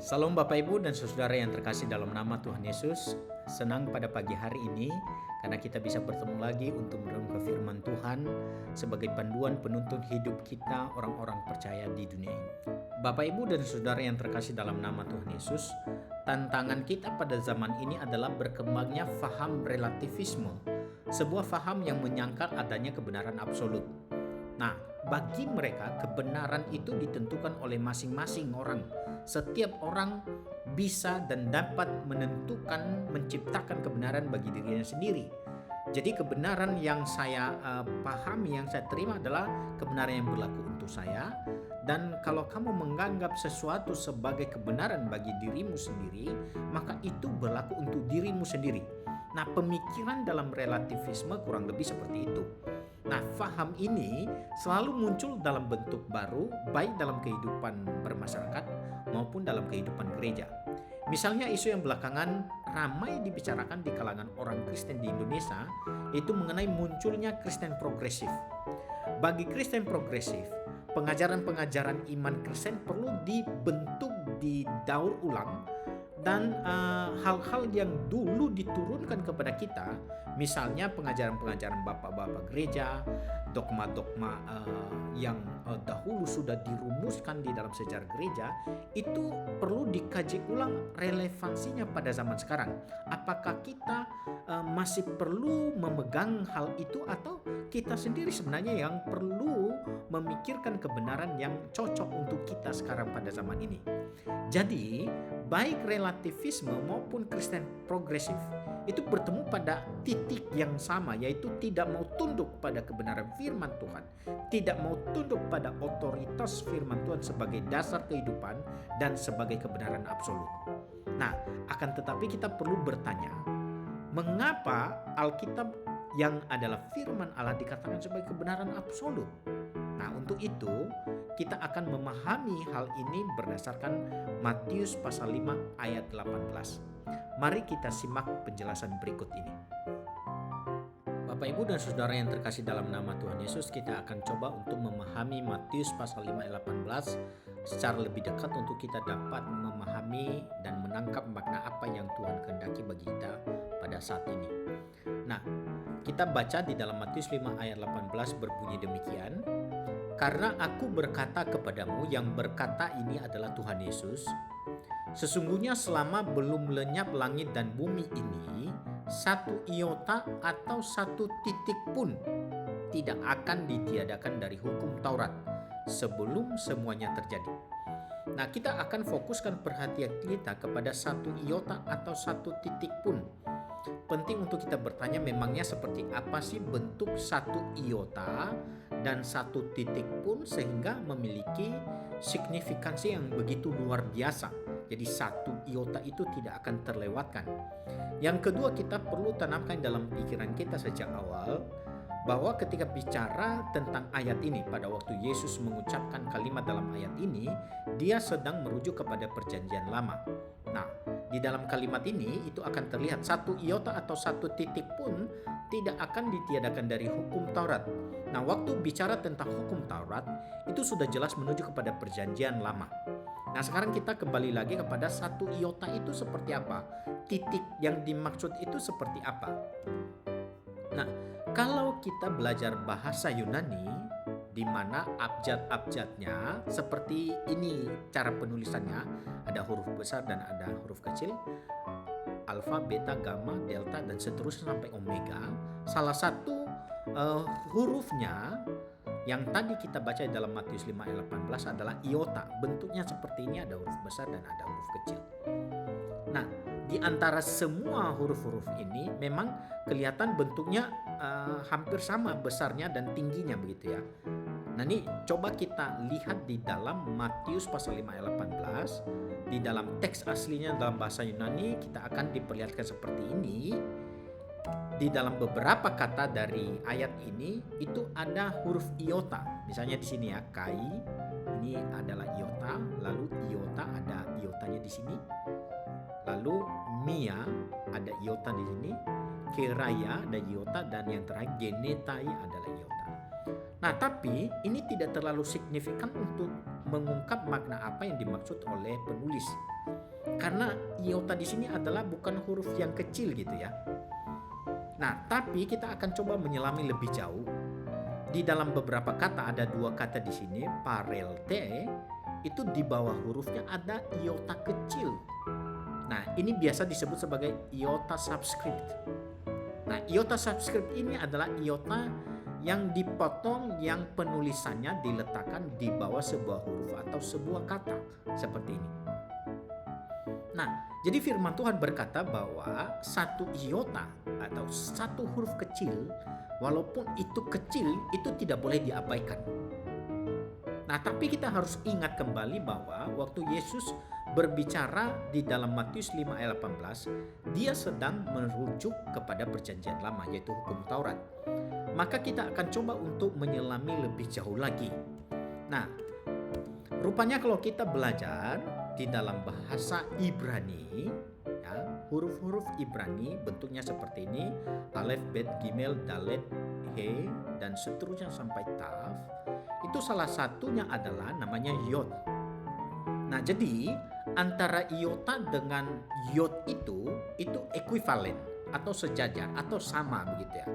Salam Bapak Ibu dan saudara yang terkasih dalam nama Tuhan Yesus. Senang pada pagi hari ini karena kita bisa bertemu lagi untuk merenungkan firman Tuhan sebagai panduan penuntun hidup kita orang-orang percaya di dunia ini. Bapak Ibu dan saudara yang terkasih dalam nama Tuhan Yesus, tantangan kita pada zaman ini adalah berkembangnya faham relativisme, sebuah faham yang menyangkal adanya kebenaran absolut. Nah, bagi mereka kebenaran itu ditentukan oleh masing-masing orang. Setiap orang bisa dan dapat menentukan, menciptakan kebenaran bagi dirinya sendiri. Jadi kebenaran yang saya pahami, yang saya terima adalah kebenaran yang berlaku untuk saya. Dan kalau kamu menganggap sesuatu sebagai kebenaran bagi dirimu sendiri, maka itu berlaku untuk dirimu sendiri. Nah, pemikiran dalam relativisme kurang lebih seperti itu. Nah, faham ini selalu muncul dalam bentuk baru, baik dalam kehidupan bermasyarakat maupun dalam kehidupan gereja. Misalnya isu yang belakangan ramai dibicarakan di kalangan orang Kristen di Indonesia, yaitu mengenai munculnya Kristen progresif. Bagi Kristen progresif, pengajaran-pengajaran iman Kristen perlu dibentuk, didaur ulang, dan hal-hal yang dulu diturunkan kepada kita, misalnya pengajaran-pengajaran bapak-bapak gereja, dogma-dogma yang dahulu sudah dirumuskan di dalam sejarah gereja, itu perlu dikaji ulang relevansinya pada zaman sekarang. Apakah kita masih perlu memegang hal itu, atau kita sendiri sebenarnya yang perlu memikirkan kebenaran yang cocok untuk kita sekarang pada zaman ini. Jadi, baik relativisme maupun Kristen progresif itu bertemu pada titik yang sama, yaitu tidak mau tunduk pada kebenaran firman Tuhan, tidak mau tunduk pada otoritas firman Tuhan sebagai dasar kehidupan dan sebagai kebenaran absolut. Nah, akan tetapi kita perlu bertanya, mengapa Alkitab yang adalah firman Allah dikatakan sebagai kebenaran absolut? Nah, untuk itu kita akan memahami hal ini berdasarkan Matius pasal 5 ayat 18. Mari kita simak penjelasan berikut ini. Bapak Ibu dan saudara yang terkasih dalam nama Tuhan Yesus, kita akan coba untuk memahami Matius pasal 5 ayat 18 secara lebih dekat untuk kita dapat memahami dan menangkap makna apa yang Tuhan kehendaki bagi kita pada saat ini. Nah, kita baca di dalam Matius 5 ayat 18 berbunyi demikian. Karena aku berkata kepadamu, yang berkata ini adalah Tuhan Yesus, sesungguhnya selama belum lenyap langit dan bumi ini, satu iota atau satu titik pun tidak akan ditiadakan dari hukum Taurat sebelum semuanya terjadi. Nah, kita akan fokuskan perhatian kita kepada satu iota atau satu titik pun. Penting untuk kita bertanya, memangnya seperti apa sih bentuk satu iota dan satu titik pun sehingga memiliki signifikansi yang begitu luar biasa. Jadi satu iota itu tidak akan terlewatkan. Yang kedua, kita perlu tanamkan dalam pikiran kita sejak awal bahwa ketika bicara tentang ayat ini, pada waktu Yesus mengucapkan kalimat dalam ayat ini, dia sedang merujuk kepada perjanjian lama. Nah, di dalam kalimat ini itu akan terlihat satu iota atau satu titik pun tidak akan ditiadakan dari hukum Taurat. Nah, waktu bicara tentang hukum Taurat itu sudah jelas menuju kepada perjanjian lama. Nah, sekarang kita kembali lagi kepada satu iota itu seperti apa, titik yang dimaksud itu seperti apa. Nah, kalau kita belajar bahasa Yunani, di mana abjad-abjadnya seperti ini cara penulisannya, ada huruf besar dan ada huruf kecil, alfa, beta, gamma, delta, dan seterusnya sampai omega. Salah satu hurufnya yang tadi kita baca dalam Matius 5 ayat 18 adalah iota. Bentuknya seperti ini, ada huruf besar dan ada huruf kecil. Nah, di antara semua huruf-huruf ini memang kelihatan bentuknya hampir sama besarnya dan tingginya, begitu ya. Nah, ini coba kita lihat di dalam Matius pasal 5 ayat 18. Di dalam teks aslinya dalam bahasa Yunani kita akan diperlihatkan seperti ini. Di dalam beberapa kata dari ayat ini itu ada huruf iota. Misalnya di sini ya, kai, ini adalah iota, lalu iota ada iotanya di sini. Lalu mia ada iota di sini, keraya ada iota, dan yang terakhir genetai adalah iota. Nah, tapi ini tidak terlalu signifikan untuk mengungkap makna apa yang dimaksud oleh penulis. Karena iota di sini adalah bukan huruf yang kecil gitu ya. Nah, tapi kita akan coba menyelami lebih jauh. Di dalam beberapa kata ada dua kata di sini, parelte, itu di bawah hurufnya ada iota kecil. Nah, ini biasa disebut sebagai iota subscript. Nah, iota subscript ini adalah iota yang dipotong yang penulisannya diletakkan di bawah sebuah huruf atau sebuah kata seperti ini. Nah, jadi firman Tuhan berkata bahwa satu iota atau satu huruf kecil, walaupun itu kecil, itu tidak boleh diabaikan. Nah, tapi kita harus ingat kembali bahwa waktu Yesus berbicara di dalam Matius 5 ayat 18, dia sedang merujuk kepada perjanjian lama, yaitu hukum Taurat. Maka kita akan coba untuk menyelami lebih jauh lagi. Nah, rupanya kalau kita belajar di dalam bahasa Ibrani, ya, huruf-huruf Ibrani bentuknya seperti ini, alef, bet, gimel, dalet, he, dan seterusnya sampai taf. Itu salah satunya adalah namanya yod. Nah, jadi antara iota dengan yod itu ekuivalen atau sejajar atau sama begitu ya.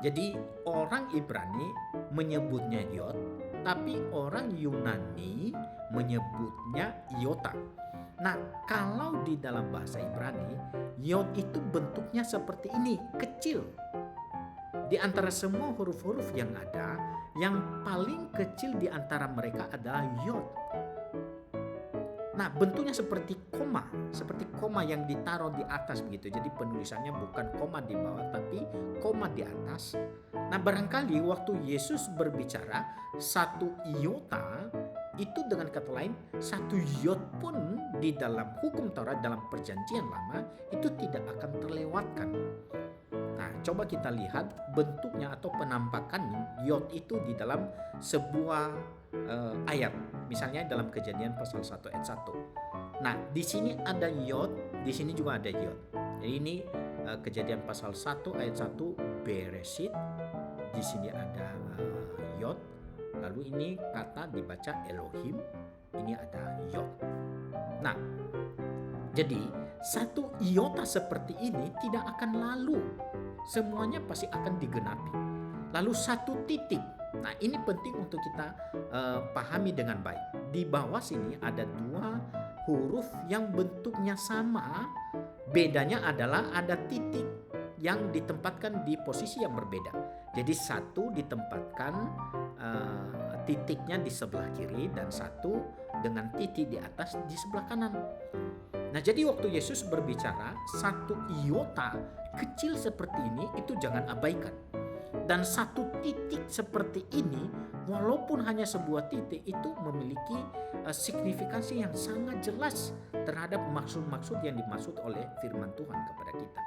Jadi orang Ibrani menyebutnya yod, tapi orang Yunani menyebutnya iota. Nah, kalau di dalam bahasa Ibrani, yod itu bentuknya seperti ini, kecil. Di antara semua huruf-huruf yang ada, yang paling kecil di antara mereka adalah yod. Nah, bentuknya seperti koma yang ditaruh di atas begitu. Jadi penulisannya bukan koma di bawah, tapi koma di atas. Nah, barangkali waktu Yesus berbicara satu iota, itu dengan kata lain satu yod pun di dalam hukum Taurat, dalam perjanjian lama, itu tidak akan terlewatkan. Nah, coba kita lihat bentuknya atau penampakan yod itu di dalam sebuah ayat. Misalnya dalam Kejadian pasal 1 ayat 1. Nah, di sini ada yod, di sini juga ada yod. Jadi ini Kejadian pasal 1 ayat 1 Beresit. Di sini ada yod. Lalu ini kata dibaca Elohim. Ini ada yod. Nah, jadi satu iota seperti ini tidak akan lalu. Semuanya pasti akan digenapi. Lalu satu titik. Nah, ini penting untuk kita pahami dengan baik. Di bawah sini ada dua huruf yang bentuknya sama. Bedanya adalah ada titik yang ditempatkan di posisi yang berbeda. Jadi satu ditempatkan titiknya di sebelah kiri dan satu dengan titik di atas di sebelah kanan. Nah, jadi waktu Yesus berbicara satu iota kecil seperti ini itu jangan abaikan. Dan satu titik seperti ini walaupun hanya sebuah titik itu memiliki signifikansi yang sangat jelas terhadap maksud-maksud yang dimaksud oleh firman Tuhan kepada kita.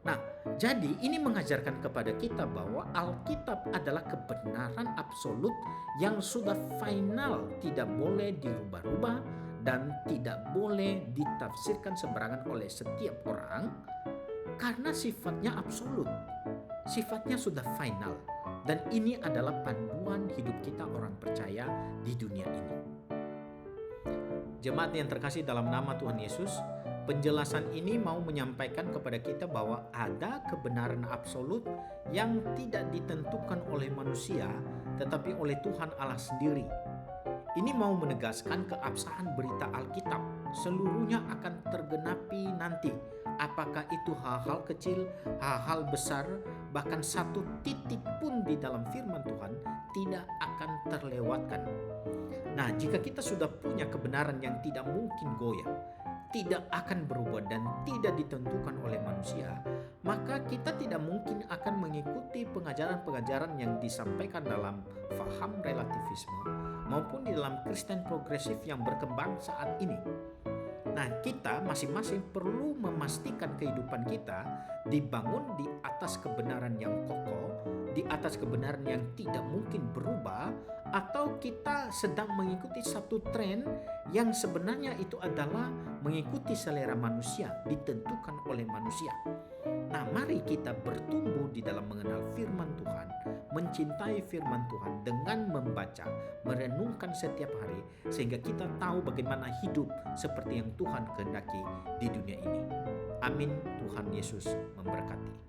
Nah, jadi ini mengajarkan kepada kita bahwa Alkitab adalah kebenaran absolut yang sudah final, tidak boleh dirubah-rubah dan tidak boleh ditafsirkan sembarangan oleh setiap orang karena sifatnya absolut. Sifatnya sudah final dan ini adalah panduan hidup kita orang percaya di dunia ini. Jemaat yang terkasih dalam nama Tuhan Yesus, penjelasan ini mau menyampaikan kepada kita bahwa ada kebenaran absolut yang tidak ditentukan oleh manusia tetapi oleh Tuhan Allah sendiri. Ini mau menegaskan keabsahan berita Alkitab seluruhnya akan tergenapi nanti. Apakah itu hal-hal kecil, hal-hal besar, bahkan satu titik pun di dalam firman Tuhan tidak akan terlewatkan. Nah, jika kita sudah punya kebenaran yang tidak mungkin goyah, tidak akan berubah dan tidak ditentukan oleh manusia, maka kita tidak mungkin akan mengikuti pengajaran-pengajaran yang disampaikan dalam faham relativisme maupun di dalam Kristen progresif yang berkembang saat ini. Nah, kita masing-masing perlu memastikan kehidupan kita dibangun di atas kebenaran yang kokoh, di atas kebenaran yang tidak mungkin berubah, atau kita sedang mengikuti satu tren yang sebenarnya itu adalah mengikuti selera manusia, ditentukan oleh manusia. Nah, mari kita bertumbuh di dalam mengenal firman Tuhan, mencintai firman Tuhan dengan membaca, merenungkan setiap hari, sehingga kita tahu bagaimana hidup seperti yang Tuhan kehendaki di dunia ini. Amin. Tuhan Yesus memberkati.